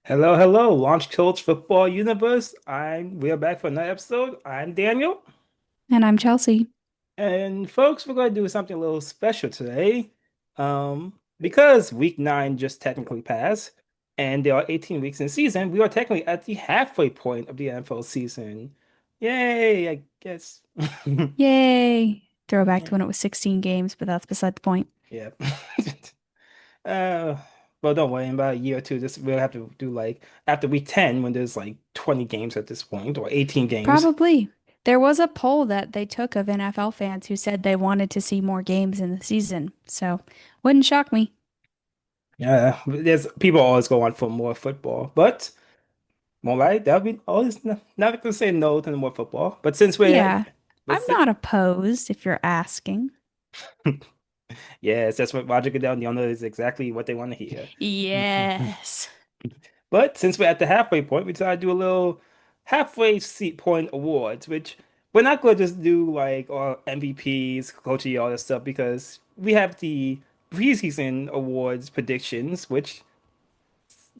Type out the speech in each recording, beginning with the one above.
Hello, hello, Launch Codes Football Universe. We are back for another episode. I'm Daniel, And I'm Chelsea. and folks, we're going to do something a little special today. Because week nine just technically passed, and there are 18 weeks in season, we are technically at the halfway point of the NFL season. Yay, I guess. Yay! Throwback to Yeah. when it was 16 games, but that's beside the point. Yeah. Uh, well, don't worry. In about a year or two, this we'll have to do like after week 10 when there's like 20 games at this point or 18 games. Probably. There was a poll that they took of NFL fans who said they wanted to see more games in the season. So, wouldn't shock me. Yeah, there's people always go on for more football, but more right, that would be always not gonna say no to more football. But since we're, Yeah, but I'm si- not opposed if you're asking. yes, that's what Roger Goodell and Yonder is exactly what they want to hear. Yes. But since we're at the halfway point, we decided to do a little halfway seat point awards, which we're not going to just do like all MVPs, coach of the year, all that stuff, because we have the preseason awards predictions, which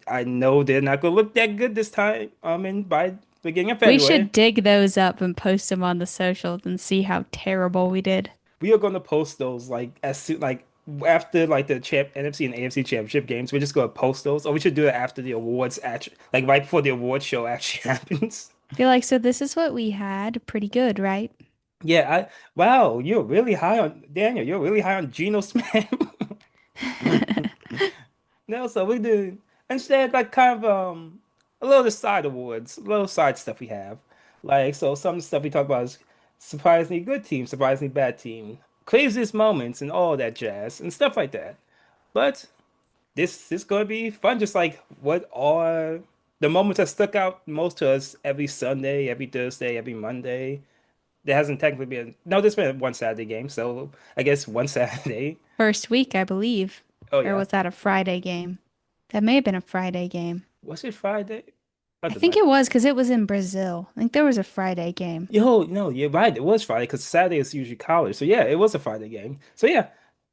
I know they're not going to look that good this time. In by beginning of We February, should dig those up and post them on the socials and see how terrible we did. we are going to post those like as soon like after like the NFC and AFC championship games. We're just going to post those, or we should do it after the awards actually, like right before the award show actually happens. Feel like so this is what we had. Pretty good, right? Yeah, wow, you're really high on Daniel. You're really high on Geno Smith. No, so we do instead like kind of a little of the side awards, a little side stuff we have. Like so some stuff we talk about is surprisingly good team, surprisingly bad team, craziest moments and all that jazz and stuff like that. But this is gonna be fun, just like what are the moments that stuck out most to us every Sunday, every Thursday, every Monday. There hasn't technically been no, there's been one Saturday game, so I guess one Saturday. First week, I believe. Oh Or yeah. was that a Friday game? That may have been a Friday game. Was it Friday? I I don't know. think it was because it was in Brazil. I think there was a Friday game. Yo, no, you're right. It was Friday because Saturday is usually college. So yeah, it was a Friday game. So yeah,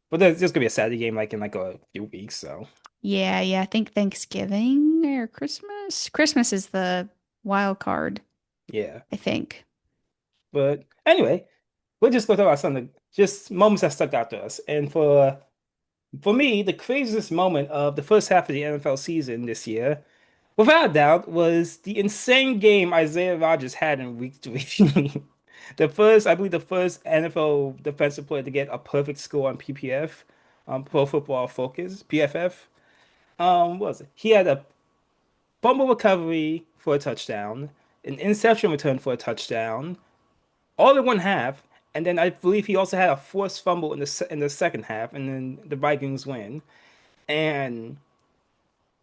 but there's gonna be a Saturday game like in like a few weeks. So Yeah, yeah. I think Thanksgiving or Christmas. Christmas is the wild card, yeah. I think. But anyway, we're just gonna talk about something, just moments that stuck out to us. And for me, the craziest moment of the first half of the NFL season this year, without a doubt, was the insane game Isaiah Rodgers had in week three. I believe, the first NFL defensive player to get a perfect score on PPF, Pro Football Focus, PFF. What was it? He had a fumble recovery for a touchdown, an interception return for a touchdown, all in one half, and then I believe he also had a forced fumble in the second half, and then the Vikings win. And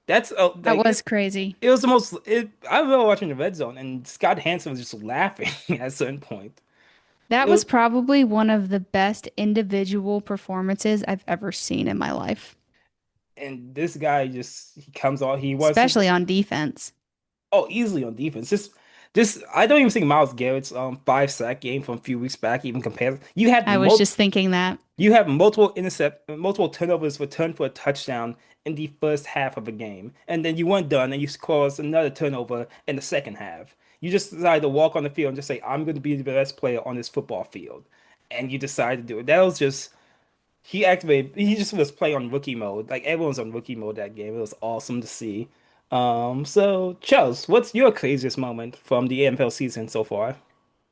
that's That like was crazy. it was the most. I remember watching the red zone, and Scott Hansen was just laughing at a certain point. That was It, probably one of the best individual performances I've ever seen in my life, and this guy just he comes on. He wants to especially on defense. easily on defense. Just I don't even think Miles Garrett's 5 sack game from a few weeks back even compares. I was just thinking that. You have multiple turnovers returned for a touchdown in the first half of a game, and then you weren't done, and you caused another turnover in the second half. You just decided to walk on the field and just say, "I'm going to be the best player on this football field," and you decided to do it. That was just he activated. He just was playing on rookie mode. Like everyone's on rookie mode that game. It was awesome to see. So Chels, what's your craziest moment from the NFL season so far?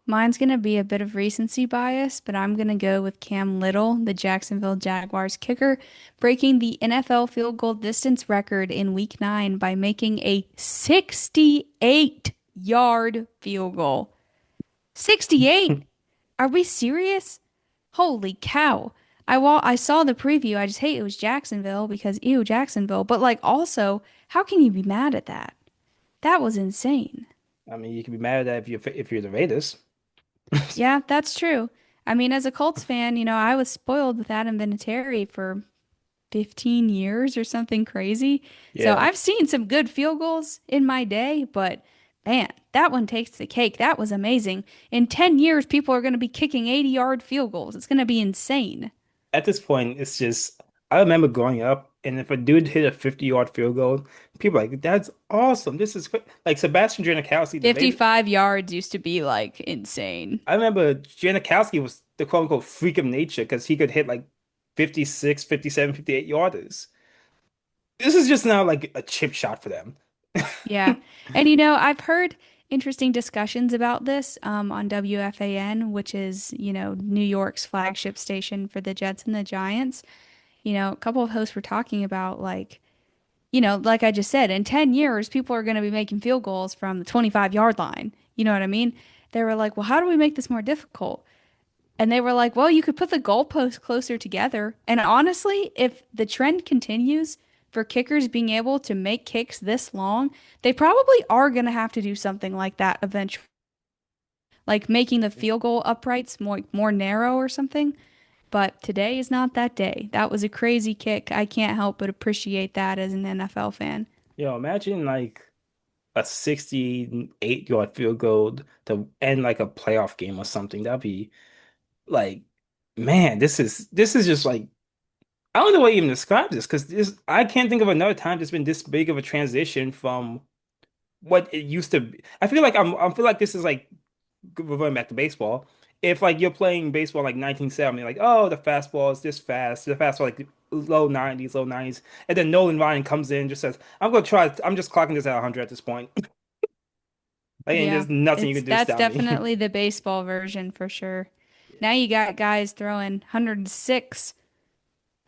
Mine's going to be a bit of recency bias, but I'm going to go with Cam Little, the Jacksonville Jaguars kicker, breaking the NFL field goal distance record in week 9 by making a 68-yard field goal. 68? Are we serious? Holy cow. I saw the preview. I just hate it was Jacksonville because ew, Jacksonville, but like also, how can you be mad at that? That was insane. I mean, you can be mad at that if you're the Raiders. Yeah, that's true. I mean, as a Colts fan, I was spoiled with Adam Vinatieri for 15 years or something crazy. So Yeah. I've seen some good field goals in my day, but man, that one takes the cake. That was amazing. In 10 years, people are going to be kicking 80-yard field goals. It's going to be insane. At this point, it's just I remember growing up. And if a dude hit a 50-yard field goal, people are like, that's awesome. This is like Sebastian Janikowski, the baby. 55 yards used to be like insane. I remember Janikowski was the quote unquote freak of nature because he could hit like 56, 57, 58 yarders. This is just now like a chip shot for them. Yeah. And I've heard interesting discussions about this on WFAN, which is, New York's flagship station for the Jets and the Giants. A couple of hosts were talking about like I just said, in 10 years, people are going to be making field goals from the 25-yard line. You know what I mean? They were like, well, how do we make this more difficult? And they were like, well, you could put the goalposts closer together. And honestly, if the trend continues for kickers being able to make kicks this long, they probably are going to have to do something like that eventually, like making the field goal uprights more narrow or something. But today is not that day. That was a crazy kick. I can't help but appreciate that as an NFL fan. Imagine like a 68-yard field goal to end like a playoff game or something. That'd be like, man, this is just like I don't know what to even describe this because this I can't think of another time there's been this big of a transition from what it used to be. I feel like this is like reverting back to baseball. If like you're playing baseball like 1970, like oh the fastball is this fast, the fastball like low 90s, and then Nolan Ryan comes in and just says, I'm just clocking this at 100 at this point. Like, and Yeah, there's nothing you it's can do to that's stop me. definitely the baseball version for sure. Now you got guys throwing 106,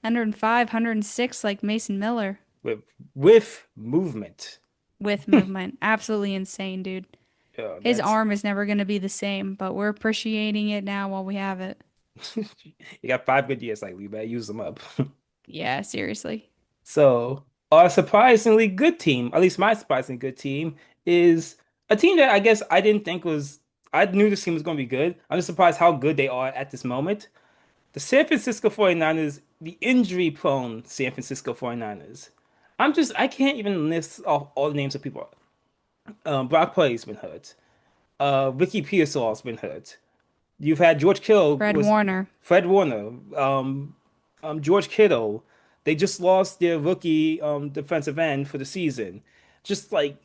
105, 106 like Mason Miller with with movement. with movement. Absolutely insane, dude. Yeah, His that's arm is never going to be the same, but we're appreciating it now while we have it. you got 5 good years, like we better use them up. Yeah, seriously. So our surprisingly good team, at least my surprisingly good team, is a team that I guess I didn't think was. I knew this team was going to be good. I'm just surprised how good they are at this moment. The San Francisco 49ers, the injury-prone San Francisco 49ers. I can't even list off all the names of people. Brock Purdy's been hurt. Ricky Pearsall's been hurt. You've had George Kittle Fred was Warner. Fred Warner, George Kittle. They just lost their rookie defensive end for the season. Just like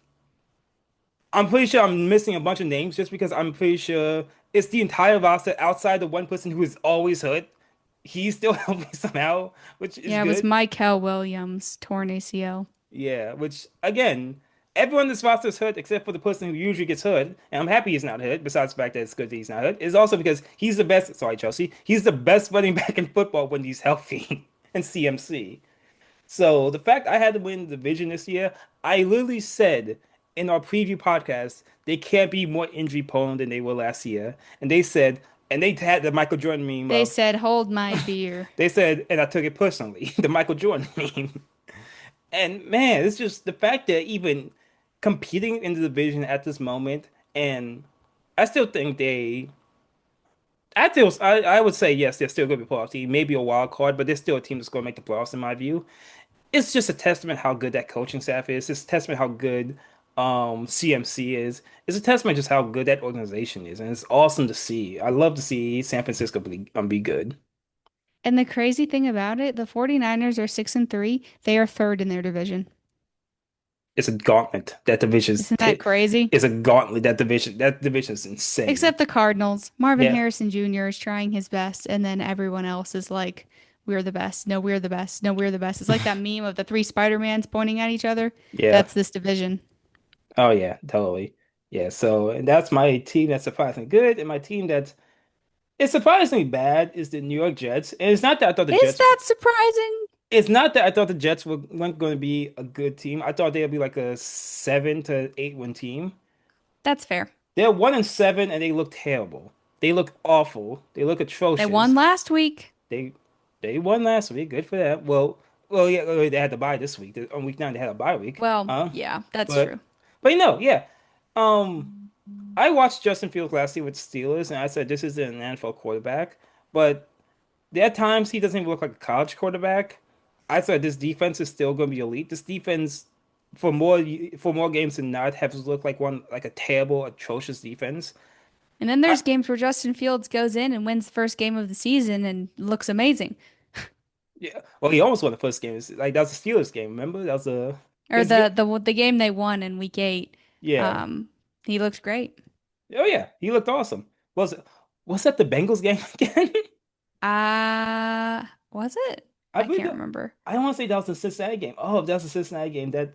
I'm pretty sure I'm missing a bunch of names just because I'm pretty sure it's the entire roster outside the one person who is always hurt. He's still healthy somehow, which is Yeah, it was good. Michael Williams, torn ACL. Yeah, which again, everyone in this roster is hurt except for the person who usually gets hurt, and I'm happy he's not hurt. Besides the fact that it's good that he's not hurt, is also because he's the best. Sorry, Chelsea. He's the best running back in football when he's healthy, and CMC. So the fact I had to win the division this year, I literally said in our preview podcast they can't be more injury prone than they were last year, and they said, and they had the Michael Jordan meme They of. said, "Hold my beer." They said, and I took it personally, the Michael Jordan meme. And man, it's just the fact that even competing in the division at this moment, and I still think I would say yes, they're still going to be a playoff team, maybe a wild card, but they're still a team that's going to make the playoffs in my view. It's just a testament how good that coaching staff is. It's a testament how good CMC is. It's a testament just how good that organization is, and it's awesome to see. I love to see San Francisco be good. And the crazy thing about it, the 49ers are 6-3. They are third in their division. It's a gauntlet. That division's Isn't that crazy? it's a gauntlet. That division is insane. Except the Cardinals. Marvin Yeah. Harrison Jr. is trying his best, and then everyone else is like, we're the best. No, we're the best. No, we're the best. It's like that meme of the three Spider-Mans pointing at each other. Yeah. That's this division. Oh yeah, totally. Yeah, so and that's my team that's surprisingly good, and my team that's it's surprisingly bad is the New York Jets. And Is that surprising? it's not that I thought the Jets weren't going to be a good team. I thought they'd be like a 7 to 8 win team. That's fair. They're 1-7 and they look terrible. They look awful. They look They won atrocious. last week. They they won last week. Good for them. Yeah, they had to bye this week. On week 9 they had a bye week. Well, yeah, that's But true. yeah. Um I watched Justin Fields last year with the Steelers, and I said this is an NFL quarterback. But there are times he doesn't even look like a college quarterback. I said this defense is still going to be elite. This defense, for more games than not, has looked like a terrible, atrocious defense. And then I, there's games where Justin Fields goes in and wins the first game of the season and looks amazing. Yeah. Well, he almost won the first game. Like that was the Steelers game. Remember? That was a Or his game. the game they won in week 8. Yeah. Um, he looks great. Oh yeah. He looked awesome. Was it? Was that the Bengals game again? Was it? I I believe can't that. remember. I don't want to say that was the Cincinnati game. Oh, that was the Cincinnati game. That.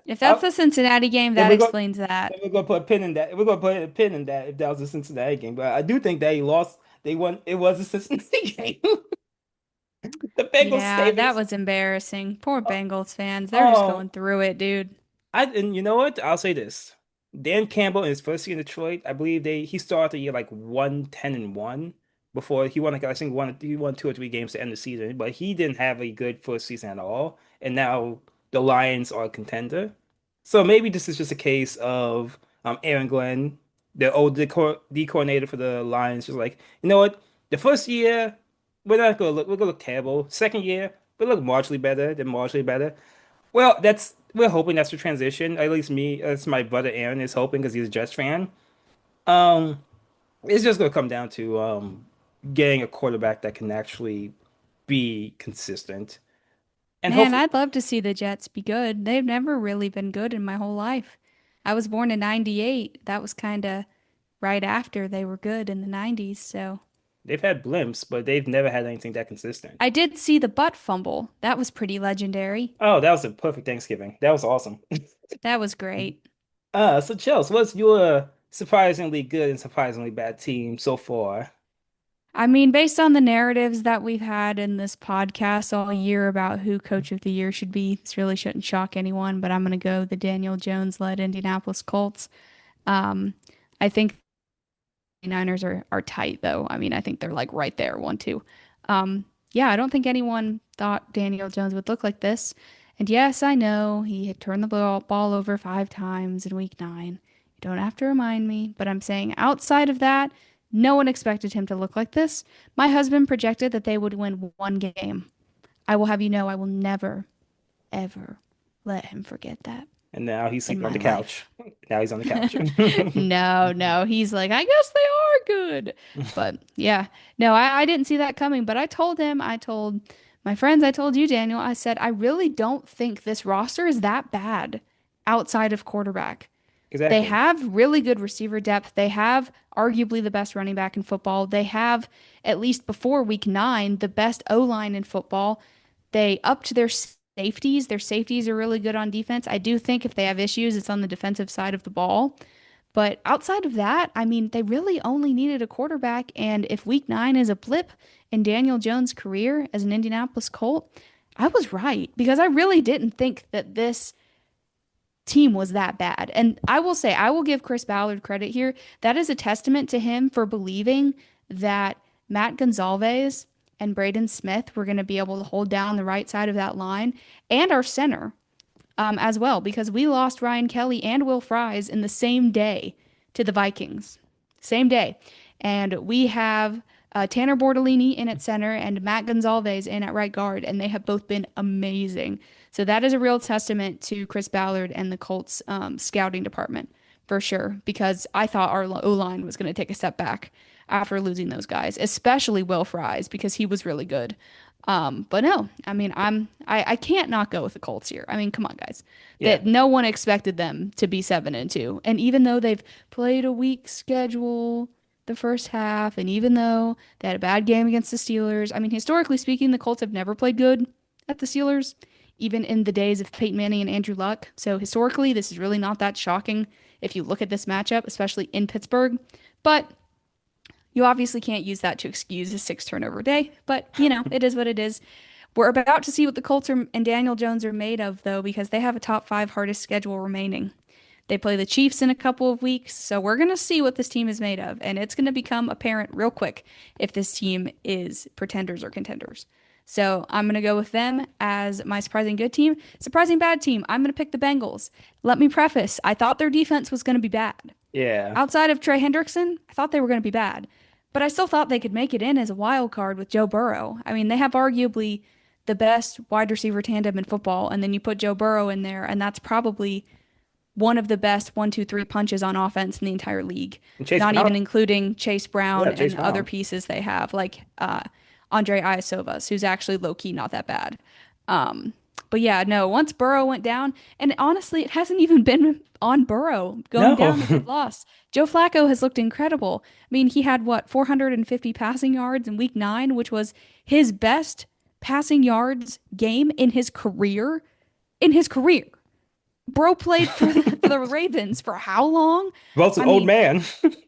If that's the Cincinnati game, Then that we're going. explains that. Then we're gonna put a pin in that. We're gonna put a pin in that if that was the Cincinnati game. But I do think that he lost. They won. It was the Cincinnati game. The Bengals Yeah, saved that us. was embarrassing. Poor Bengals fans. They're just Oh, going through it, dude. and you know what? I'll say this. Dan Campbell in his first year in Detroit, I believe he started the year like 1-10-1 before he won like I think he won 2 or 3 games to end the season, but he didn't have a good first season at all. And now the Lions are a contender. So maybe this is just a case of Aaron Glenn, the old D coordinator for the Lions, just like, you know what? The first year we're gonna look terrible. Second year, we look marginally better than marginally better. Well, we're hoping that's the transition. At least me, that's my brother Aaron is hoping because he's a Jets fan. Um, it's just gonna come down to getting a quarterback that can actually be consistent, and Man, hopefully I'd love to see the Jets be good. They've never really been good in my whole life. I was born in 98. That was kind of right after they were good in the 90s. So they've had blimps, but they've never had anything that consistent. I did see the butt fumble. That was pretty legendary. Oh, that was a perfect Thanksgiving. That was awesome. That was great. So Chelsea, what's your surprisingly good and surprisingly bad team so far? I mean, based on the narratives that we've had in this podcast all year about who coach of the year should be, this really shouldn't shock anyone, but I'm going to go the Daniel Jones-led Indianapolis Colts. Um, I think the Niners are tight though. I mean, I think they're like right there, 1-2. Yeah, I don't think anyone thought Daniel Jones would look like this. And yes, I know he had turned the ball over 5 times in week 9. You don't have to remind me, but I'm saying outside of that, no one expected him to look like this. My husband projected that they would win 1 game. I will have you know I will never, ever let him forget that And now he's in sleeping on my the couch. life. Now he's on the couch. No, no. He's like, I guess they are good. But yeah, no, I didn't see that coming. But I told my friends, I told you, Daniel, I said, I really don't think this roster is that bad outside of quarterback. They Exactly. have really good receiver depth. They have arguably the best running back in football. They have, at least before week 9, the best O line in football. They upped their safeties. Their safeties are really good on defense. I do think if they have issues, it's on the defensive side of the ball. But outside of that, I mean, they really only needed a quarterback. And if week 9 is a blip in Daniel Jones' career as an Indianapolis Colt, I was right because I really didn't think that this team was that bad. And I will say, I will give Chris Ballard credit here. That is a testament to him for believing that Matt Gonzalez and Braden Smith were going to be able to hold down the right side of that line and our center as well, because we lost Ryan Kelly and Will Fries in the same day to the Vikings. Same day. And we have Tanner Bortolini in at center and Matt Gonzalez in at right guard, and they have both been amazing. So that is a real testament to Chris Ballard and the Colts scouting department for sure, because I thought our O line was going to take a step back after losing those guys, especially Will Fries because he was really good. But no, I mean, I can't not go with the Colts here. I mean, come on, guys. Yeah. That no one expected them to be 7-2, and even though they've played a weak schedule the first half, and even though they had a bad game against the Steelers, I mean, historically speaking, the Colts have never played good at the Steelers, even in the days of Peyton Manning and Andrew Luck. So historically, this is really not that shocking if you look at this matchup, especially in Pittsburgh. But you obviously can't use that to excuse a 6 turnover day, but it is what it is. We're about to see what the Colts and Daniel Jones are made of, though, because they have a top 5 hardest schedule remaining. They play the Chiefs in a couple of weeks, so we're going to see what this team is made of, and it's going to become apparent real quick if this team is pretenders or contenders. So I'm going to go with them as my surprising good team. Surprising bad team, I'm going to pick the Bengals. Let me preface, I thought their defense was going to be bad. Yeah. Outside of Trey Hendrickson, I thought they were going to be bad. But I still thought they could make it in as a wild card with Joe Burrow. I mean, they have arguably the best wide receiver tandem in football, and then you put Joe Burrow in there, and that's probably one of the best 1, 2, 3 punches on offense in the entire league. And Chase Not even Brown. including Chase Yeah, Brown Chase and other Brown. pieces they have. Like Andre Iosivas, who's actually low key not that bad. Um, but yeah, no, once Burrow went down, and honestly, it hasn't even been on Burrow going No. down that they've lost. Joe Flacco has looked incredible. I mean, he had what, 450 passing yards in week 9, which was his best passing yards game in his career. In his career. Bro played for the Ravens for how long? Well, it's an I old mean, man.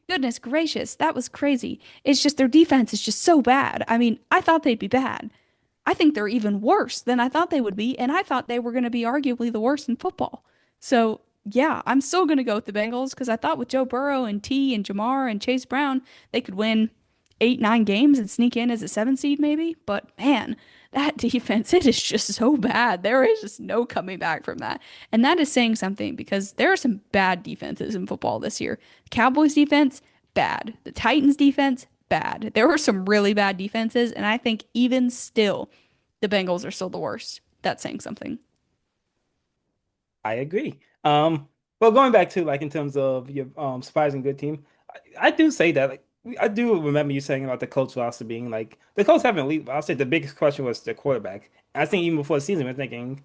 goodness gracious, that was crazy. It's just their defense is just so bad. I mean, I thought they'd be bad. I think they're even worse than I thought they would be, and I thought they were going to be arguably the worst in football. So, yeah, I'm still going to go with the Bengals because I thought with Joe Burrow and T and Jamar and Chase Brown, they could win 8, 9 games and sneak in as a 7 seed maybe. But man, that defense, it is just so bad. There is just no coming back from that. And that is saying something because there are some bad defenses in football this year. Cowboys defense, bad. The Titans defense, bad. There were some really bad defenses, and I think even still, the Bengals are still the worst. That's saying something. I agree. Well, going back to like in terms of your surprising good team, I do say that like I do remember you saying about the Colts roster being like the Colts haven't elite. I'll say the biggest question was the quarterback. I think even before the season, we are thinking,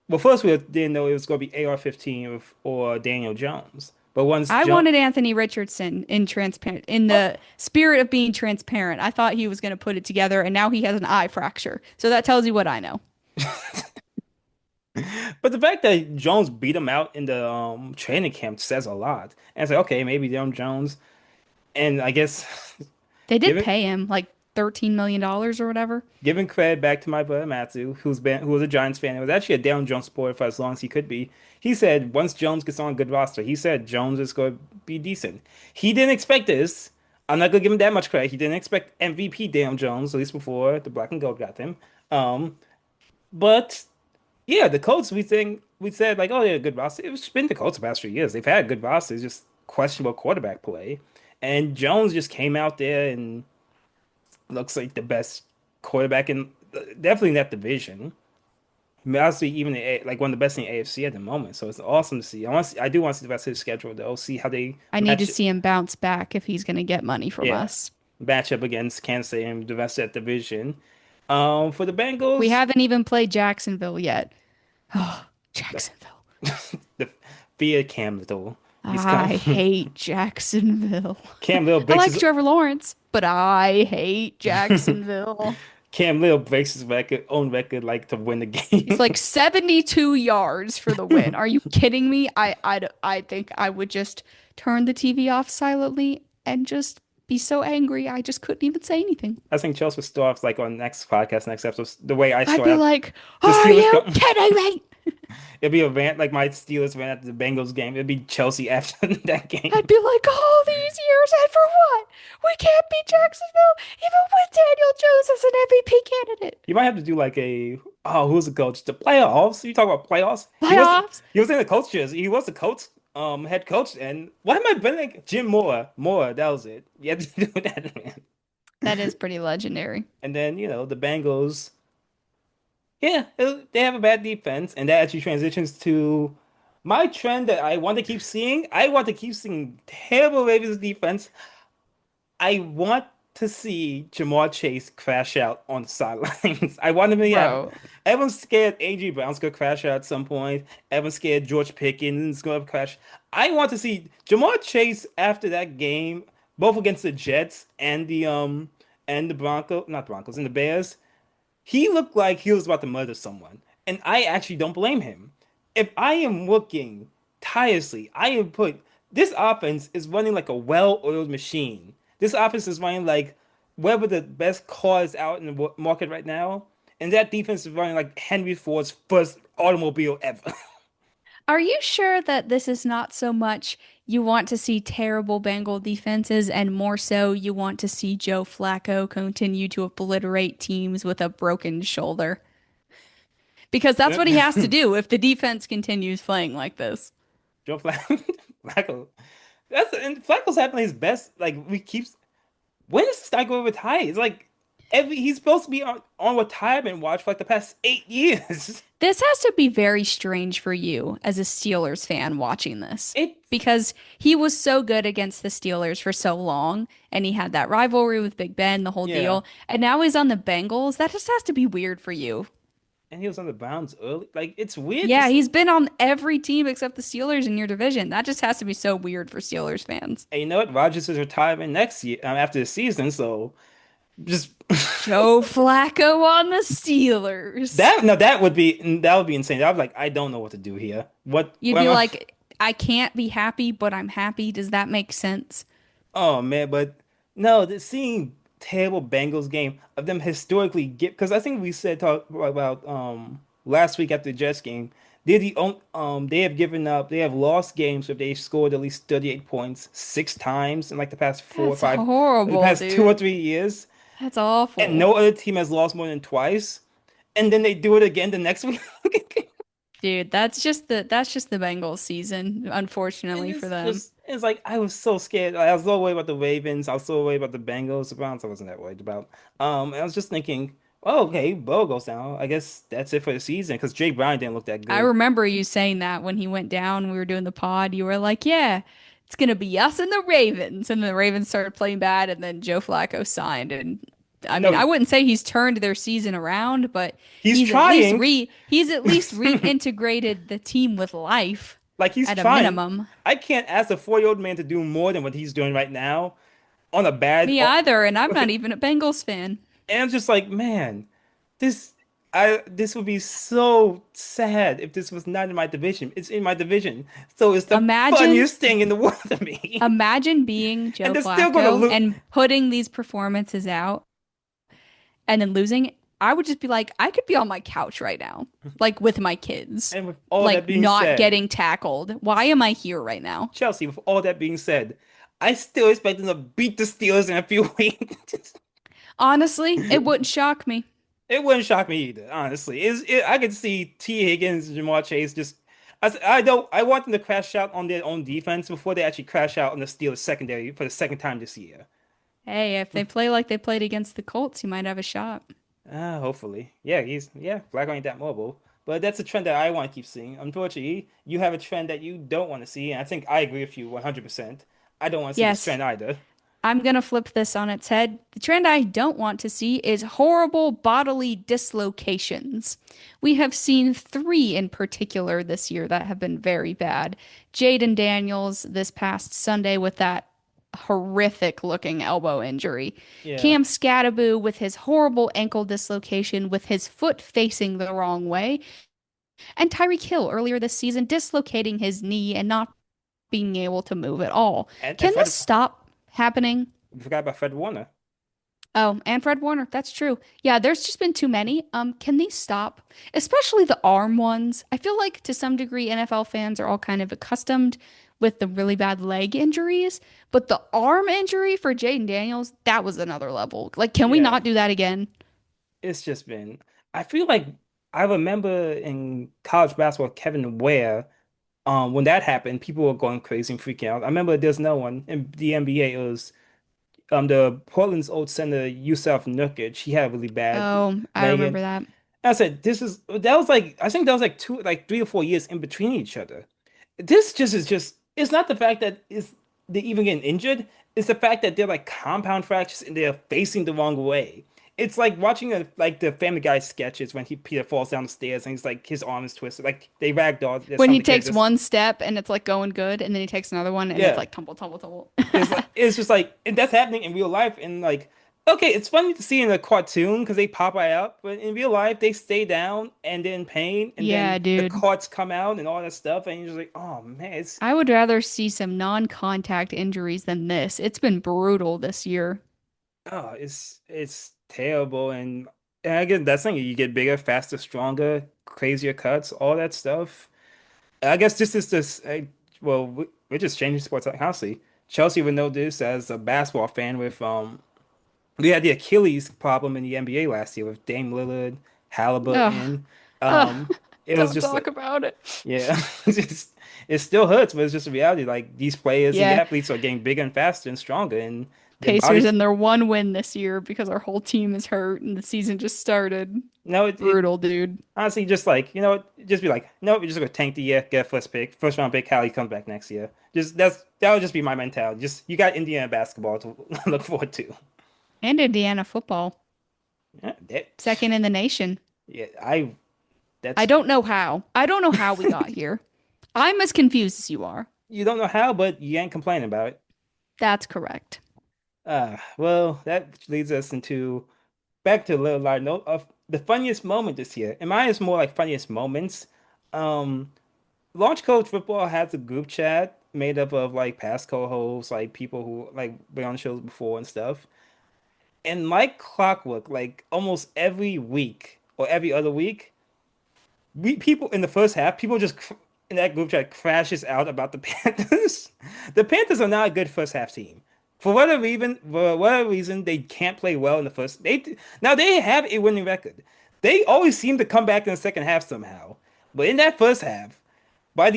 well, first we didn't know it was going to be AR-15 or Daniel Jones, but once I Jones, wanted Anthony Richardson in transparent in the spirit of being transparent. I thought he was going to put it together, and now he has an eye fracture. So that tells you what I know. but the fact that Jones beat him out in the training camp says a lot. And it's like, okay, maybe Daniel Jones, and I guess They did given pay him like $13 million or whatever. giving credit back to my brother Matthew, who was a Giants fan and was actually a Daniel Jones supporter for as long as he could be. He said once Jones gets on a good roster, he said Jones is going to be decent. He didn't expect this. I'm not gonna give him that much credit. He didn't expect MVP Daniel Jones, at least before the black and gold got him. Um, but yeah, the Colts, we said like, oh, yeah, good roster. It's been the Colts the past few years. They've had good rosters, just questionable quarterback play. And Jones just came out there and looks like the best quarterback in definitely in that division. I mean, honestly, even like one of the best in the AFC at the moment. So it's awesome to see. I do want to see the rest of his schedule though. See how they I need to match, see him bounce back if he's going to get money from yeah, us. match up against Kansas City and the rest of that division. For the We Bengals, haven't even played Jacksonville yet. Oh, the, Jacksonville. the via Cam Little, he's I come. hate Jacksonville. Cam Little I breaks like his Trevor Lawrence, but I hate Jacksonville. Cam Little breaks his own record, like to win the He's game. like 72 yards for the win. Are you kidding me? I think I would just turn the TV off silently and just be so angry. I just couldn't even say anything. I think Chelsea starts like on next podcast, next episode. The way I I'd start be out, like, the "Are Steelers go. you kidding me?" It'd be a rant like my Steelers ran after the Bengals game. It'd be Chelsea after that I'd game. be like, "All these years and for what? We can't beat Jacksonville even with Daniel Jones as an MVP candidate." You might have to do like who's the coach? The playoffs. You talk about playoffs. Playoffs? He was in the coach jersey. He was the coach, head coach. And why am I bringing Jim Moore? Moore, that was it. You had to do that, man. That is pretty legendary. And then the Bengals. Yeah, they have a bad defense, and that actually transitions to my trend that I want to keep seeing. I want to keep seeing terrible Ravens defense. I want to see Jamar Chase crash out on the sidelines. I want him to have. Bro, Everyone's scared AJ Brown's gonna crash out at some point. Everyone's scared George Pickens is gonna crash. I want to see Jamar Chase after that game, both against the Jets and the Broncos, not the Broncos, and the Bears. He looked like he was about to murder someone, and I actually don't blame him. If I am working tirelessly, I am put. This offense is running like a well-oiled machine. This offense is running like whatever the best car is out in the market right now, and that defense is running like Henry Ford's first automobile ever. are you sure that this is not so much you want to see terrible Bengal defenses and more so you want to see Joe Flacco continue to obliterate teams with a broken shoulder? Because that's what he has to do if the defense continues playing like this. Joe Flacco. And Flacco's having his best. Like we keeps when is this guy going to retire? It's like He's supposed to be on retirement watch for like the past 8 years. This has to be very strange for you as a Steelers fan watching this It because he was so good against the Steelers for so long and he had that rivalry with Big Ben, the whole yeah. deal. And now he's on the Bengals. That just has to be weird for you. And he was on the Browns early. Like it's weird to Yeah, see. he's been on every team except the Steelers in your division. That just has to be so weird for Steelers fans. And you know what? Rodgers is retiring next year after the season, so just Joe Flacco on the Steelers. that would be insane. I was like, I don't know what to do here. You'd What be am I? like, I can't be happy, but I'm happy. Does that make sense? Oh man, but no, seeing terrible Bengals game of them historically get because I think we said talk about last week after the Jets game. They have given up, they have lost games if they scored at least 38 points 6 times in like the past four or That's five in the horrible, past two or dude. 3 years. That's And awful. no other team has lost more than twice. And then they do it again the next week. Dude, that's just the Bengals season, And unfortunately for them. it's like I was so scared. I was so worried about the Ravens. I was so worried about the Bengals. The Browns I wasn't that worried about. I was just thinking, oh, okay, Bo goes down. I guess that's it for the season because Jay Brown didn't look that I good. remember you saying that when he went down, we were doing the pod. You were like, "Yeah, it's gonna be us and the Ravens." And the Ravens started playing bad, and then Joe Flacco signed. And I mean, No, I wouldn't say he's turned their season around, but he's trying. he's at least reintegrated the team with life Like he's at a trying. minimum. I can't ask a 4-year-old man to do more than what he's doing right now on a bad. Me either, and I'm not even a Bengals fan. And I'm just like, man, this this would be so sad if this was not in my division. It's in my division. So it's the Imagine funniest thing in the world to me. Imagine being And Joe they're still gonna Flacco lose. and putting these performances out and then losing. I would just be like, I could be on my couch right now, like with my kids, And with all that like being not said, getting tackled. Why am I here right now? Chelsea, with all that being said, I still expect them to beat the Steelers in a few weeks. Honestly, it wouldn't shock me. It wouldn't shock me either, honestly. I could see T. Higgins and Jamar Chase just. I don't. I want them to crash out on their own defense before they actually crash out on the Steelers secondary for the second time this year. Hey, if they play like they played against the Colts, you might have a shot. Hopefully. Yeah, Flacco ain't that mobile. But that's a trend that I want to keep seeing. Unfortunately, you have a trend that you don't want to see, and I think I agree with you 100%. I don't want to see this Yes, trend either. I'm gonna flip this on its head. The trend I don't want to see is horrible bodily dislocations. We have seen three in particular this year that have been very bad. Jaden Daniels this past Sunday with that horrific looking elbow injury. Yeah. Cam Scattaboo with his horrible ankle dislocation with his foot facing the wrong way. And Tyreek Hill earlier this season dislocating his knee and not being able to move at all. And Can this Fred, stop happening? we forgot about Fred Warner. Oh, and Fred Warner. That's true. Yeah, there's just been too many. Can these stop? Especially the arm ones. I feel like to some degree NFL fans are all kind of accustomed with the really bad leg injuries, but the arm injury for Jaden Daniels, that was another level. Like, can we Yeah. not do that again? It's just been. I feel like I remember in college basketball, Kevin Ware, when that happened, people were going crazy and freaking out. I remember there's no one in the NBA. It was the Portland's old center Yusuf Nurkic. He had a really bad Oh, I leg. remember that. I said, that was like, I think that was like 3 or 4 years in between each other. This just is just, it's not the fact that they're even getting injured. It's the fact that they're like compound fractures and they're facing the wrong way. It's like watching like the Family Guy sketches when Peter falls down the stairs and he's like, his arm is twisted. Like they ragdoll. There's When some of he the kids takes just, one step and it's like going good, and then he takes another one and it's yeah. like tumble, tumble, tumble. It's just like, and that's happening in real life. And like, okay, it's funny to see in a cartoon because they pop right out, but in real life they stay down and then pain, and Yeah, then the dude. carts come out and all that stuff, and you're just like, oh man, I would rather see some non-contact injuries than this. It's been brutal this year. it's terrible. And again, that's thing. You get bigger, faster, stronger, crazier cuts, all that stuff. I guess this is this. Well, we're just changing sports constantly. Chelsea would know this as a basketball fan with we had the Achilles problem in the NBA last year with Dame Lillard, Ugh. Halliburton. Ugh. It was Don't just talk about it. yeah, it still hurts, but it's just a reality. Like these players, these Yeah. athletes are getting bigger and faster and stronger, and Their Pacers bodies. and their one win this year because our whole team is hurt and the season just started. No, Brutal, dude. honestly just like just be like, no, we're just gonna tank the year, get a first round pick. Hallie comes back next year. Just that would just be my mentality. Just you got Indiana basketball to look forward to. And Indiana football, Yeah, second in the nation. yeah, I that's don't know how. I don't know how we got here. I'm as confused as you are. you don't know how, but you ain't complaining about it. That's correct. Well, that leads us into back to a little light note of the funniest moment this year. And mine is more like funniest moments. Um, Launch Coach Football has a group chat made up of like past co-hosts, like people who like been on shows before and stuff. And like clockwork, like almost every week or every other week, we people in the first half, people just in that group chat crashes out about the Panthers. The Panthers are not a good first half team. For whatever reason, they can't play well in the first. Now they have a winning record. They always seem to come back in the second half somehow. But in that first half, by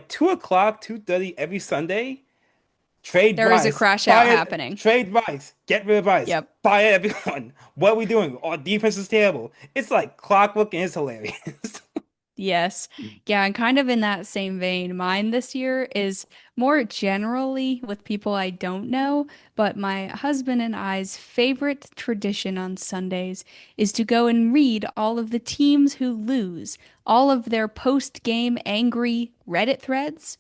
2 o'clock, 2:30 every Sunday, trade There is a Bryce, crash out fire, happening. trade Bryce, get rid of Bryce, Yep. fire everyone. What are we doing? Our defense is terrible. It's like clockwork and it's hilarious. Yes. Yeah, and kind of in that same vein, mine this year is more generally with people I don't know, but my husband and I's favorite tradition on Sundays is to go and read all of the teams who lose, all of their post-game angry Reddit threads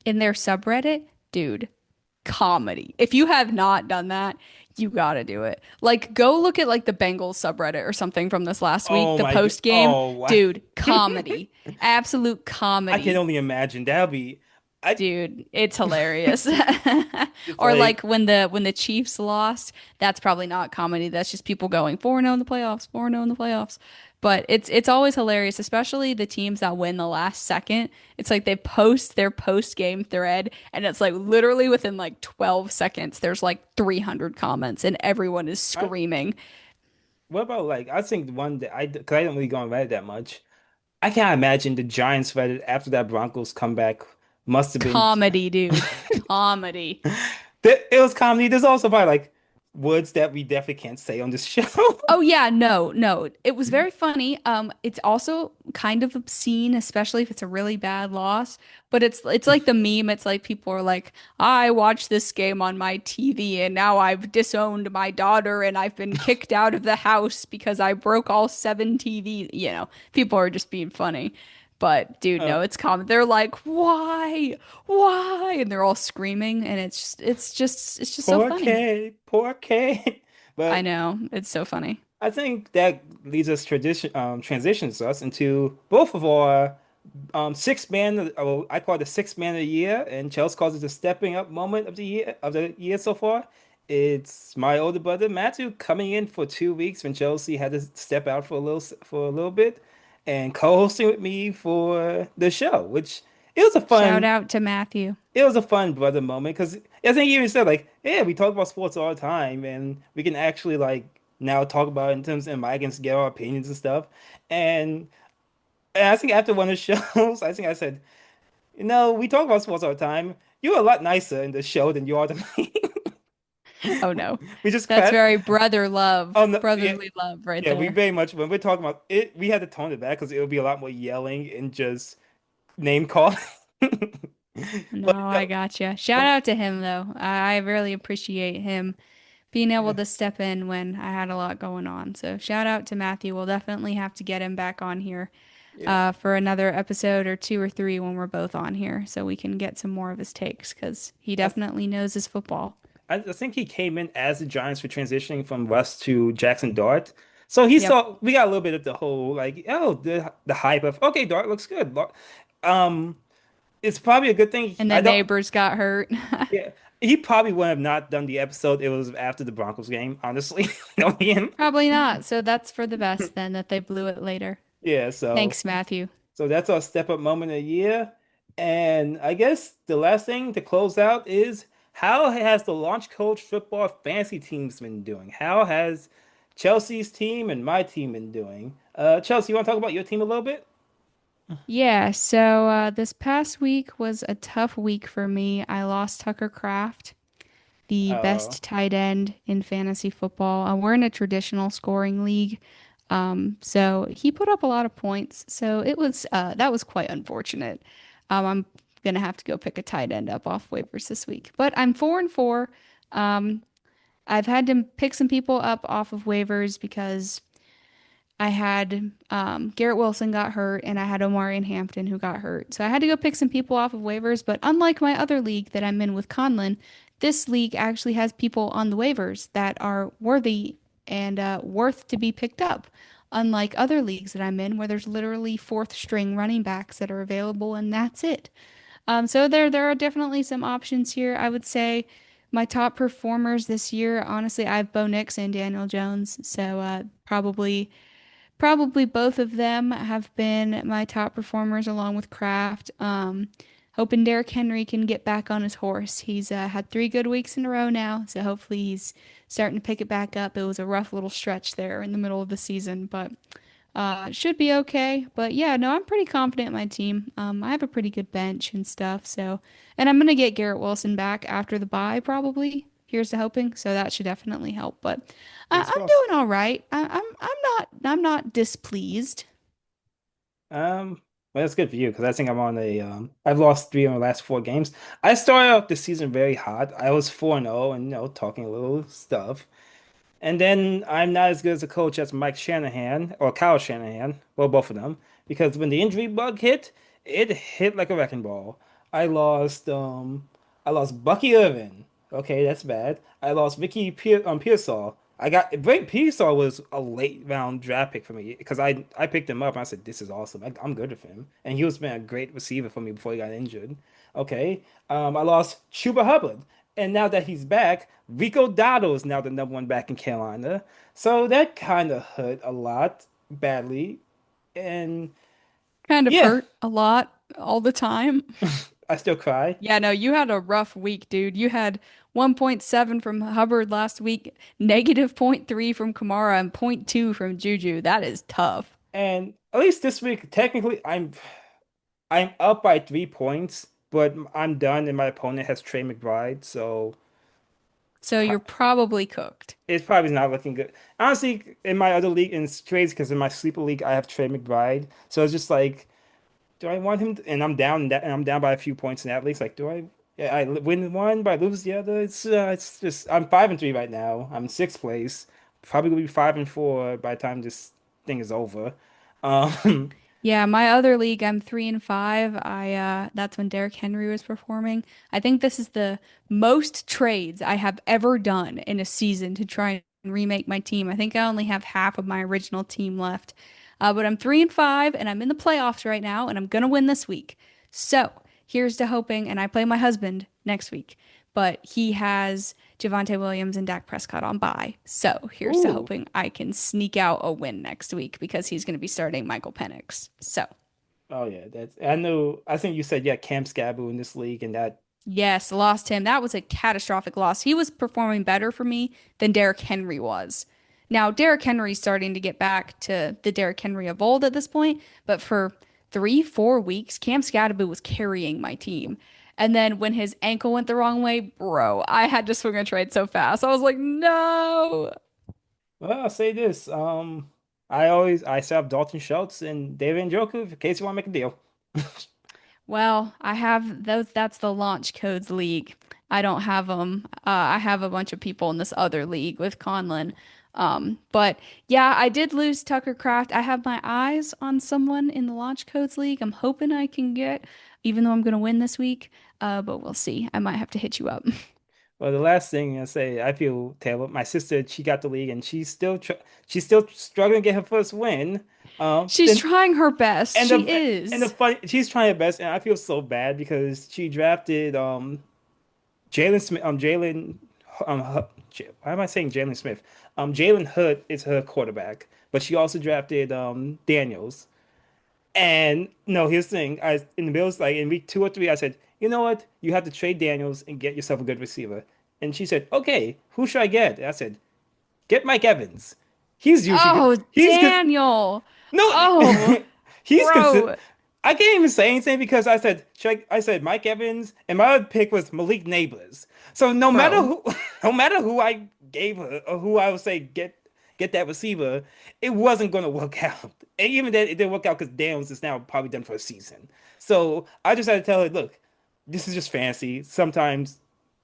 in their subreddit. Dude, comedy. If you have not done that, you gotta do it. Like, go look at like the Bengals subreddit or something from this last week, Oh the my God. post game. Oh, wow. Dude, comedy. Absolute I can comedy. only imagine. That'll be, I, Dude, it's hilarious. it's Or like, like when the Chiefs lost, that's probably not comedy. That's just people going 4-0 in the playoffs, 4-0 in the playoffs. But it's always hilarious, especially the teams that win the last second. It's like they post their post-game thread and it's like literally within like 12 seconds there's like 300 comments and everyone is I, screaming. what about like, I think the one that because I don't really go on Reddit that much. I can't imagine the Giants Reddit after that Broncos comeback must have been. Comedy, dude. Comedy. It was comedy. There's also probably like words that we definitely can't say on this show. Oh yeah, no, no. It was very funny. It's also kind of obscene, especially if it's a really bad loss. But it's like the meme. It's like people are like, I watched this game on my TV and now I've disowned my daughter and I've been kicked out of the house because I broke all 7 TVs. People are just being funny. But dude, Uh, no, it's common. They're like, why? Why? And they're all screaming and it's just so Poor funny. K, poor K. I But know. It's so funny. I think that leads us transitions us into both of our six man. I call it the six man of the year, and Chelsea calls it the stepping up moment of the year so far. It's my older brother Matthew coming in for 2 weeks when Chelsea had to step out for a little bit, and co-hosting with me for the show, which it was a Shout fun out to Matthew. it was a fun brother moment because I think he even said like, yeah, we talk about sports all the time, and we can actually like now talk about it in terms of Mike and get our opinions and stuff. And, and I think after one of the shows, I think I said, we talk about sports all the time. You're a lot nicer in the show than you are to me. Oh no. We just That's crack. very brother love, Oh no, yeah, brotherly love right yeah. We there. very much when we're talking about it, we had to tone it back because it would be a lot more yelling and just name calling. But No, I gotcha. Shout out to him though. I really appreciate him being able yeah, to step in when I had a lot going on. So shout out to Matthew. We'll definitely have to get him back on here yeah. for another episode or two or three when we're both on here so we can get some more of his takes because he I, definitely knows his football. I think he came in as the Giants were transitioning from Russ to Jackson Dart. So he Yep. saw we got a little bit of the whole like, oh, the hype of okay, Dart looks good. Um, it's probably a good thing. And I then don't. neighbors got hurt. Yeah, he probably would have not done the episode. It was after the Broncos game, honestly. Knowing him. Probably not. So that's for the best then that they blew it later. Yeah. So Thanks, Matthew. so that's our step up moment of the year. And I guess the last thing to close out is how has the Launch Coach football fantasy teams been doing? How has Chelsea's team and my team been doing? Chelsea, you want to talk about your team a little bit? Yeah, so this past week was a tough week for me. I lost Tucker Craft, the Oh, best tight end in fantasy football. We're in a traditional scoring league. So he put up a lot of points. So it was that was quite unfortunate. I'm gonna have to go pick a tight end up off waivers this week. But I'm 4-4. Um, I've had to pick some people up off of waivers because I had Garrett Wilson got hurt and I had Omari and Hampton who got hurt. So I had to go pick some people off of waivers. But unlike my other league that I'm in with Conlon, this league actually has people on the waivers that are worthy and worth to be picked up. Unlike other leagues that I'm in, where there's literally fourth string running backs that are available and that's it. So there are definitely some options here. I would say my top performers this year, honestly, I have Bo Nix and Daniel Jones. So probably both of them have been my top performers along with Kraft. Hoping Derrick Henry can get back on his horse. He's had 3 good weeks in a row now, so hopefully he's starting to pick it back up. It was a rough little stretch there in the middle of the season, but should be okay. But yeah, no, I'm pretty confident in my team. I have a pretty good bench and stuff. So, and I'm gonna get Garrett Wilson back after the bye probably. Here's to hoping. So that should definitely help. But fingers I'm crossed. doing all right. I'm not displeased. Um, well, that's good for you because I think I'm on I've lost 3 of the last 4 games. I started off the season very hot. I was 4-0 and talking a little stuff. And then I'm not as good as a coach as Mike Shanahan or Kyle Shanahan, well, both of them, because when the injury bug hit, it hit like a wrecking ball. I lost I lost Bucky Irvin. Okay, that's bad. I lost Pearsall. I got Blake Pearsall was a late round draft pick for me because I picked him up and I said this is awesome. I'm good with him, and he was been a great receiver for me before he got injured. Okay, I lost Chuba Hubbard. And now that he's back, Rico Dotto is now the #1 back in Carolina. So that kind of hurt a lot badly. And Kind of yeah, hurt a lot all the time. I still cry. Yeah, no, you had a rough week, dude. You had 1.7 from Hubbard last week, negative zero point 0.3 from Kamara, and zero point 0.2 from Juju. That is tough. And at least this week, technically, I'm up by 3 points, but I'm done, and my opponent has Trey McBride, so So you're probably cooked. it's probably not looking good. Honestly, in my other league, and it's crazy because in my sleeper league, I have Trey McBride, so it's just like. Do I want him? And I'm down that, and I'm down by a few points in that league. It's like, do I? Yeah, win one, but I lose the other. It's just I'm 5-3 right now. I'm sixth place. Probably gonna be 5-4 by the time this thing is over. Um, Yeah, my other league, I'm 3-5. That's when Derrick Henry was performing. I think this is the most trades I have ever done in a season to try and remake my team. I think I only have half of my original team left. But I'm 3-5 and I'm in the playoffs right now and I'm gonna win this week. So here's to hoping, and I play my husband next week, but he has Javonte Williams and Dak Prescott on bye. So here's to ooh, hoping I can sneak out a win next week because he's going to be starting Michael Penix. So, oh yeah, that's I know. I think you said yeah, Cam Scaboo in this league, and that yes, lost him. That was a catastrophic loss. He was performing better for me than Derrick Henry was. Now, Derrick Henry's starting to get back to the Derrick Henry of old at this point, but for 3, 4 weeks, Cam Scatterby was carrying my team. And then when his ankle went the wrong way, bro, I had to swing a trade so fast. I was like, no. well, I'll say this. I still have Dalton Schultz and David Njoku in case you want to make a deal. Well, I have those. That's the Launch Codes League. I don't have them. I have a bunch of people in this other league with Conlon. But yeah, I did lose Tucker Craft. I have my eyes on someone in the Launch Codes League. I'm hoping I can get, even though I'm gonna win this week. But we'll see. I might have to hit you up. Well, the last thing I say, I feel terrible. My sister, she got the league, and she's still struggling to get her first win. She's Then trying her best. and She the is. funny, she's trying her best, and I feel so bad because she drafted Jalen Smith, why am I saying Jalen Smith? Jalen Hurd is her quarterback, but she also drafted Daniels. And no, here's the thing. I in the Bills, like in week 2 or 3, I said, you know what? You have to trade Daniels and get yourself a good receiver. And she said, okay, who should I get? And I said, get Mike Evans. He's usually good. Oh, He's good. Daniel. No, Oh, he's consistent. bro. I can't even say anything because I said Mike Evans, and my other pick was Malik Neighbors. So no matter Bro. who, no matter who I gave her or who I would say get that receiver, it wasn't going to work out. And even then, it didn't work out because Daniels is now probably done for a season. So I just had to tell her, look, this is just fancy. Sometimes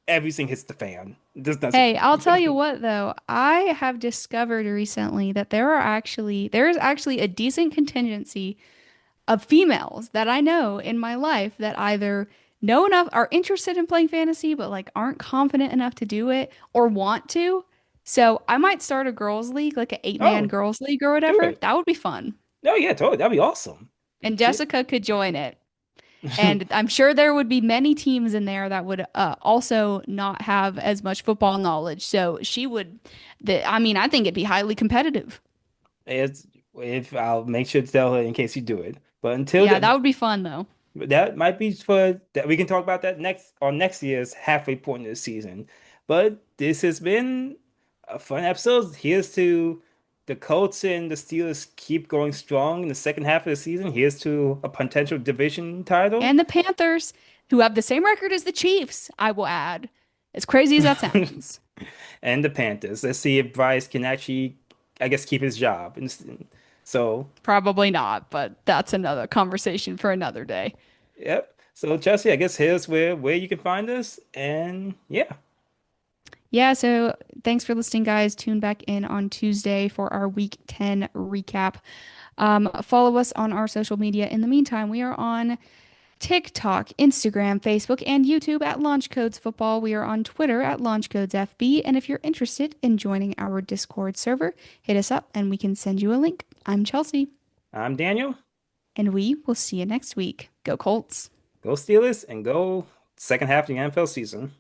everything hits the fan. This doesn't. Hey, I'll tell you what though, I have discovered recently that there is actually a decent contingency of females that I know in my life that either know enough, are interested in playing fantasy, but like aren't confident enough to do it or want to. So I might start a girls' league, like an eight-man Oh, girls' league or do whatever. it. That would be fun. No, yeah, totally. That'd be awesome. And Shit. Jessica could join it. And I'm sure there would be many teams in there that would also not have as much football knowledge. So she would, I mean, I think it'd be highly competitive. It's if I'll make sure to tell her in case you do it. But until Yeah, then, that would be fun though. that might be for that we can talk about that next on next year's halfway point of the season. But this has been a fun episode. Here's to the Colts and the Steelers keep going strong in the second half of the season. Here's to a potential division title. And the Panthers, who have the same record as the Chiefs, I will add. As crazy as that sounds. And the Panthers. Let's see if Bryce can actually, I guess, keep his job. So, Probably not, but that's another conversation for another day. yep. So Chelsea, I guess here's where you can find us. And yeah. Yeah, so thanks for listening, guys. Tune back in on Tuesday for our Week 10 recap. Follow us on our social media. In the meantime, we are on TikTok, Instagram, Facebook, and YouTube at Launch Codes Football. We are on Twitter at Launch Codes FB. And if you're interested in joining our Discord server, hit us up and we can send you a link. I'm Chelsea, I'm Daniel. and we will see you next week. Go Colts. Go Steelers and go second half of the NFL season.